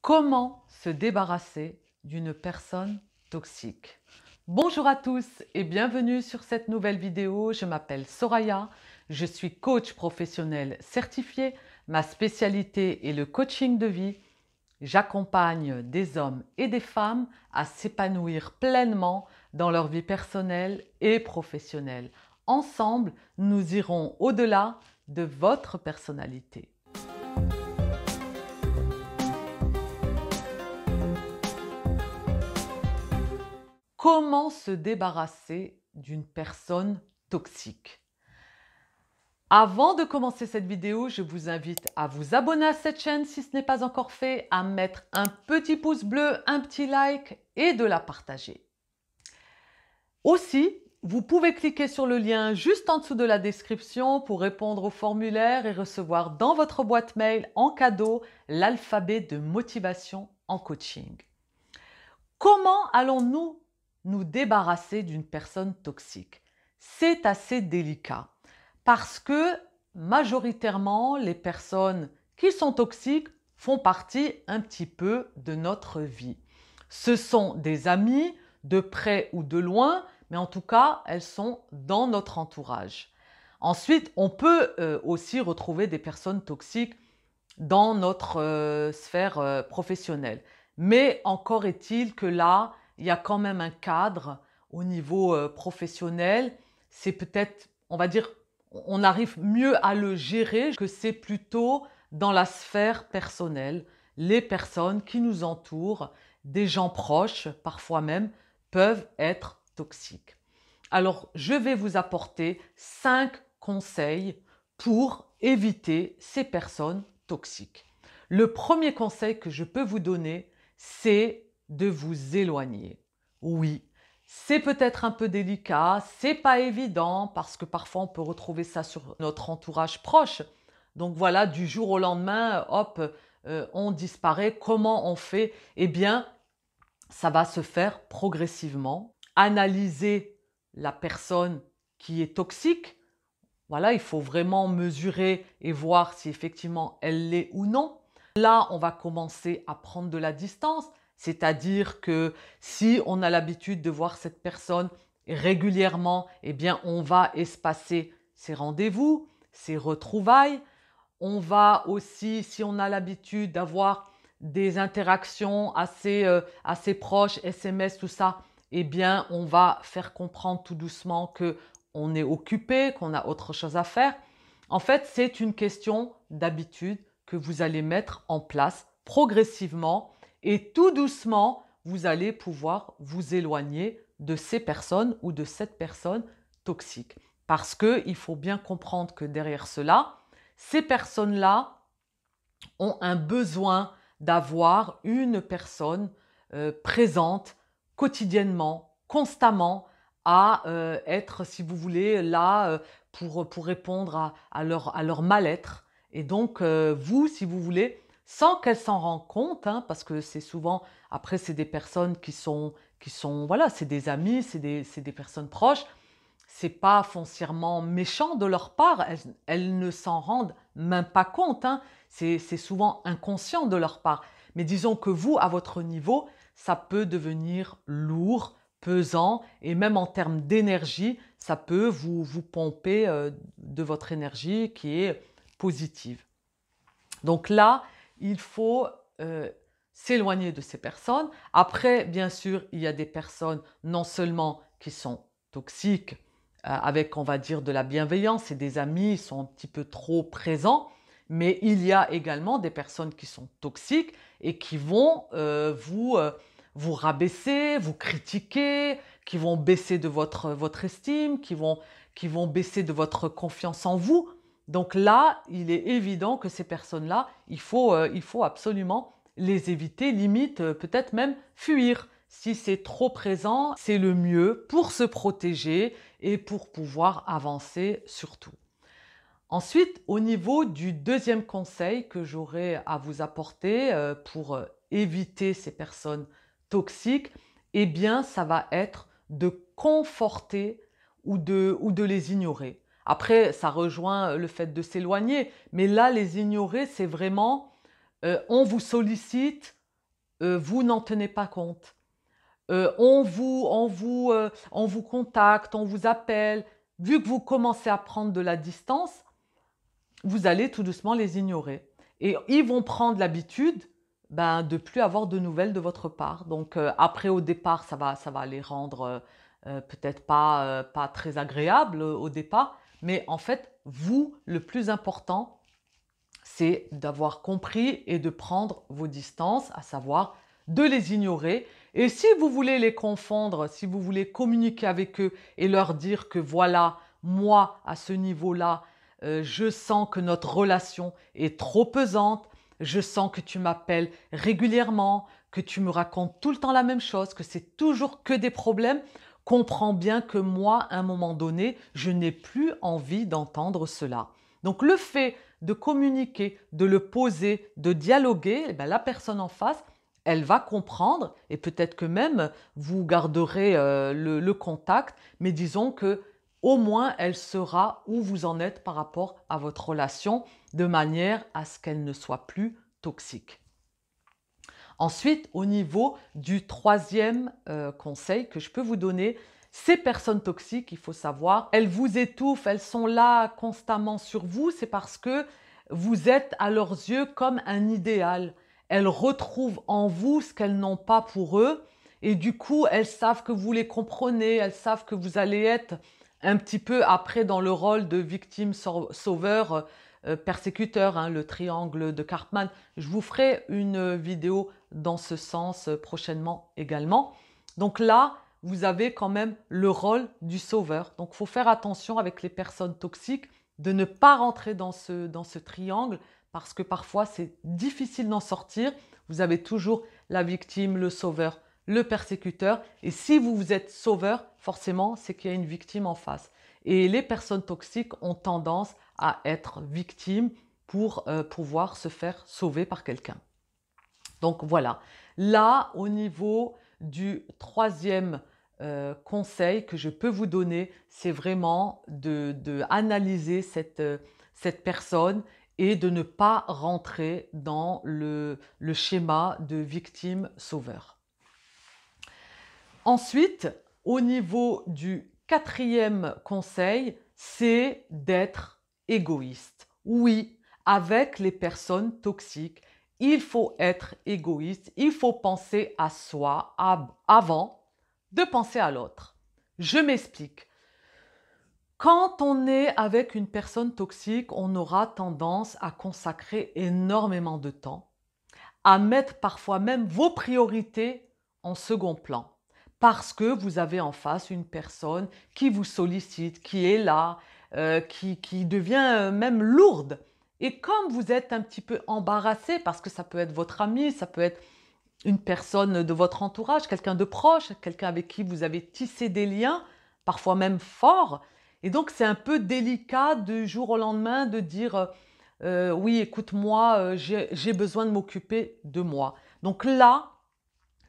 Comment se débarrasser d'une personne toxique? Bonjour à tous et bienvenue sur cette nouvelle vidéo. Je m'appelle Soraya, je suis coach professionnel certifié. Ma spécialité est le coaching de vie. J'accompagne des hommes et des femmes à s'épanouir pleinement dans leur vie personnelle et professionnelle. Ensemble, nous irons au-delà de votre personnalité. Comment se débarrasser d'une personne toxique? Avant de commencer cette vidéo, je vous invite à vous abonner à cette chaîne si ce n'est pas encore fait, à mettre un petit pouce bleu, un petit like et de la partager. Aussi, vous pouvez cliquer sur le lien juste en dessous de la description pour répondre au formulaire et recevoir dans votre boîte mail en cadeau l'alphabet de motivation en coaching. Comment allons-nous nous débarrasser d'une personne toxique? C'est assez délicat parce que majoritairement, les personnes qui sont toxiques font partie un petit peu de notre vie. Ce sont des amis de près ou de loin, mais en tout cas, elles sont dans notre entourage. Ensuite, on peut aussi retrouver des personnes toxiques dans notre sphère professionnelle. Mais encore est-il que là, il y a quand même un cadre au niveau professionnel. C'est peut-être, on va dire, on arrive mieux à le gérer que c'est plutôt dans la sphère personnelle. Les personnes qui nous entourent, des gens proches, parfois même, peuvent être toxiques. Alors, je vais vous apporter 5 conseils pour éviter ces personnes toxiques. Le premier conseil que je peux vous donner, c'est de vous éloigner. Oui, c'est peut-être un peu délicat, c'est pas évident parce que parfois on peut retrouver ça sur notre entourage proche. Donc voilà, du jour au lendemain, hop, on disparaît. Comment on fait? Eh bien, ça va se faire progressivement. Analyser la personne qui est toxique. Voilà, il faut vraiment mesurer et voir si effectivement elle l'est ou non. Là, on va commencer à prendre de la distance, c'est-à-dire que si on a l'habitude de voir cette personne régulièrement, eh bien, on va espacer ses rendez-vous, ses retrouvailles. On va aussi, si on a l'habitude d'avoir des interactions assez proches, SMS, tout ça, eh bien, on va faire comprendre tout doucement qu'on est occupé, qu'on a autre chose à faire. En fait, c'est une question d'habitude que vous allez mettre en place progressivement et tout doucement, vous allez pouvoir vous éloigner de ces personnes ou de cette personne toxique. Parce qu'il faut bien comprendre que derrière cela, ces personnes-là ont un besoin d'avoir une personne présente quotidiennement, constamment, à être, si vous voulez, là pour répondre à leur mal-être. Et donc, vous, si vous voulez, sans qu'elles s'en rendent compte, hein, parce que c'est souvent, après, c'est des personnes qui sont voilà, c'est des amis, c'est des personnes proches, c'est pas foncièrement méchant de leur part, elles ne s'en rendent même pas compte, hein. C'est souvent inconscient de leur part. Mais disons que vous, à votre niveau, ça peut devenir lourd, pesant, et même en termes d'énergie, ça peut vous pomper de votre énergie qui est positive. Donc là, il faut s'éloigner de ces personnes. Après, bien sûr, il y a des personnes non seulement qui sont toxiques, avec, on va dire, de la bienveillance et des amis, ils sont un petit peu trop présents, mais il y a également des personnes qui sont toxiques et qui vont vous rabaisser, vous critiquer, qui vont baisser de votre estime, qui vont baisser de votre confiance en vous. Donc là, il est évident que ces personnes-là, il faut absolument les éviter, limite peut-être même fuir. Si c'est trop présent, c'est le mieux pour se protéger et pour pouvoir avancer surtout. Ensuite, au niveau du deuxième conseil que j'aurais à vous apporter pour éviter ces personnes toxiques, eh bien, ça va être de conforter ou de les ignorer. Après, ça rejoint le fait de s'éloigner, mais là, les ignorer, c'est vraiment on vous sollicite, vous n'en tenez pas compte. On vous contacte, on vous appelle. Vu que vous commencez à prendre de la distance, vous allez tout doucement les ignorer. Et ils vont prendre l'habitude de plus avoir de nouvelles de votre part. Donc après, au départ, ça va les rendre peut-être pas très agréables au départ. Mais en fait, vous, le plus important, c'est d'avoir compris et de prendre vos distances, à savoir de les ignorer. Et si vous voulez les confondre, si vous voulez communiquer avec eux et leur dire que voilà, moi, à ce niveau-là, je sens que notre relation est trop pesante, je sens que tu m'appelles régulièrement, que tu me racontes tout le temps la même chose, que c'est toujours que des problèmes, comprends bien que moi, à un moment donné, je n'ai plus envie d'entendre cela. Donc le fait de communiquer, de le poser, de dialoguer, la personne en face, elle va comprendre et peut-être que même vous garderez le contact, mais disons que au moins elle saura où vous en êtes par rapport à votre relation de manière à ce qu'elle ne soit plus toxique. Ensuite, au niveau du troisième conseil que je peux vous donner, ces personnes toxiques, il faut savoir, elles vous étouffent, elles sont là constamment sur vous, c'est parce que vous êtes à leurs yeux comme un idéal. Elles retrouvent en vous ce qu'elles n'ont pas pour eux et du coup, elles savent que vous les comprenez, elles savent que vous allez être un petit peu après dans le rôle de victime sauveur, persécuteur, hein, le triangle de Karpman. Je vous ferai une vidéo dans ce sens prochainement également. Donc là, vous avez quand même le rôle du sauveur. Donc il faut faire attention avec les personnes toxiques de ne pas rentrer dans ce triangle parce que parfois c'est difficile d'en sortir. Vous avez toujours la victime, le sauveur, le persécuteur. Et si vous êtes sauveur, forcément, c'est qu'il y a une victime en face. Et les personnes toxiques ont tendance à être victimes pour pouvoir se faire sauver par quelqu'un. Donc voilà, là au niveau du troisième conseil que je peux vous donner, c'est vraiment d'analyser cette personne et de ne pas rentrer dans le schéma de victime-sauveur. Ensuite, au niveau du quatrième conseil, c'est d'être égoïste. Oui, avec les personnes toxiques, il faut être égoïste, il faut penser à soi avant de penser à l'autre. Je m'explique. Quand on est avec une personne toxique, on aura tendance à consacrer énormément de temps, à mettre parfois même vos priorités en second plan. Parce que vous avez en face une personne qui vous sollicite, qui est là, qui devient même lourde. Et comme vous êtes un petit peu embarrassé, parce que ça peut être votre ami, ça peut être une personne de votre entourage, quelqu'un de proche, quelqu'un avec qui vous avez tissé des liens, parfois même forts. Et donc c'est un peu délicat du jour au lendemain de dire oui, écoute-moi, j'ai besoin de m'occuper de moi. Donc là,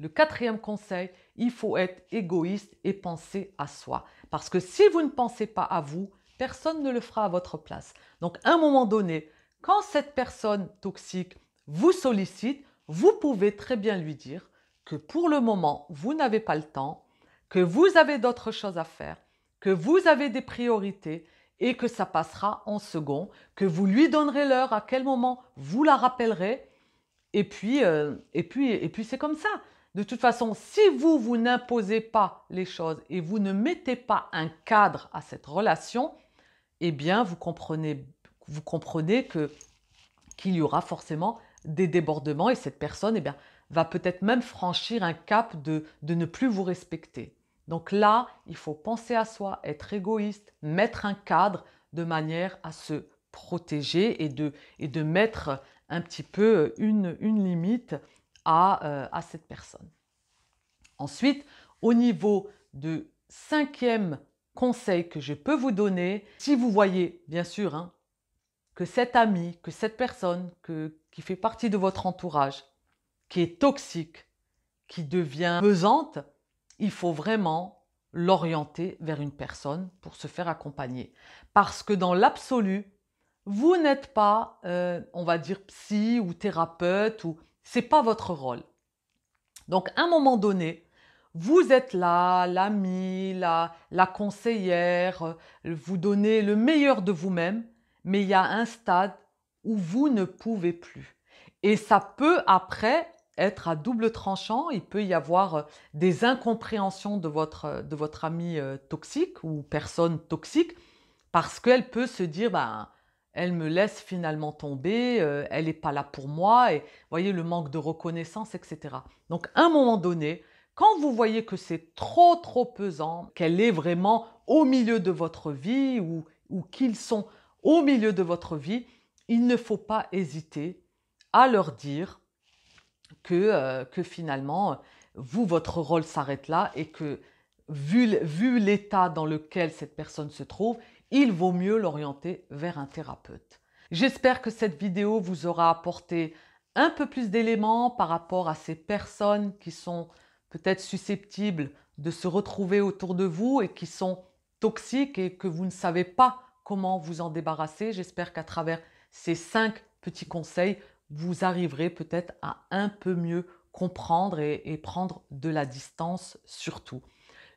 le quatrième conseil, il faut être égoïste et penser à soi. Parce que si vous ne pensez pas à vous, personne ne le fera à votre place. Donc à un moment donné, quand cette personne toxique vous sollicite, vous pouvez très bien lui dire que pour le moment, vous n'avez pas le temps, que vous avez d'autres choses à faire, que vous avez des priorités et que ça passera en second, que vous lui donnerez l'heure à quel moment vous la rappellerez et puis c'est comme ça. De toute façon, si vous n'imposez pas les choses et vous ne mettez pas un cadre à cette relation, eh bien, vous comprenez qu'il y aura forcément des débordements et cette personne va peut-être même franchir un cap de ne plus vous respecter. Donc là, il faut penser à soi, être égoïste, mettre un cadre de manière à se protéger et de mettre un petit peu une limite à cette personne. Ensuite, au niveau du cinquième conseil que je peux vous donner, si vous voyez, bien sûr, hein, que cet ami, que cette personne qui fait partie de votre entourage, qui est toxique, qui devient pesante, il faut vraiment l'orienter vers une personne pour se faire accompagner. Parce que dans l'absolu, vous n'êtes pas, on va dire, psy ou thérapeute, ce n'est pas votre rôle. Donc, à un moment donné, vous êtes là, l'amie, la conseillère, vous donnez le meilleur de vous-même, mais il y a un stade où vous ne pouvez plus. Et ça peut après être à double tranchant. Il peut y avoir des incompréhensions de votre amie toxique ou personne toxique parce qu'elle peut se dire, ben, elle me laisse finalement tomber, elle n'est pas là pour moi, et vous voyez le manque de reconnaissance, etc. Donc, à un moment donné, quand vous voyez que c'est trop pesant, qu'elle est vraiment au milieu de votre vie ou qu'ils sont au milieu de votre vie, il ne faut pas hésiter à leur dire que finalement, vous, votre rôle s'arrête là et que vu l'état dans lequel cette personne se trouve, il vaut mieux l'orienter vers un thérapeute. J'espère que cette vidéo vous aura apporté un peu plus d'éléments par rapport à ces personnes qui sont peut-être susceptibles de se retrouver autour de vous et qui sont toxiques et que vous ne savez pas comment vous en débarrasser. J'espère qu'à travers ces 5 petits conseils, vous arriverez peut-être à un peu mieux comprendre et prendre de la distance surtout.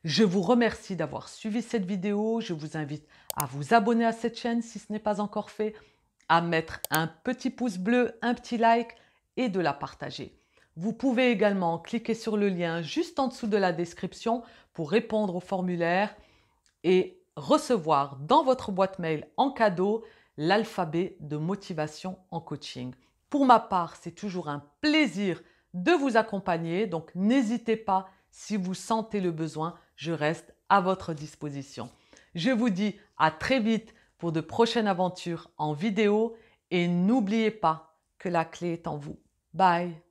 Je vous remercie d'avoir suivi cette vidéo. Je vous invite à vous abonner à cette chaîne si ce n'est pas encore fait, à mettre un petit pouce bleu, un petit like et de la partager. Vous pouvez également cliquer sur le lien juste en dessous de la description pour répondre au formulaire et recevoir dans votre boîte mail en cadeau l'alphabet de motivation en coaching. Pour ma part, c'est toujours un plaisir de vous accompagner, donc n'hésitez pas si vous sentez le besoin, je reste à votre disposition. Je vous dis à très vite pour de prochaines aventures en vidéo et n'oubliez pas que la clé est en vous. Bye!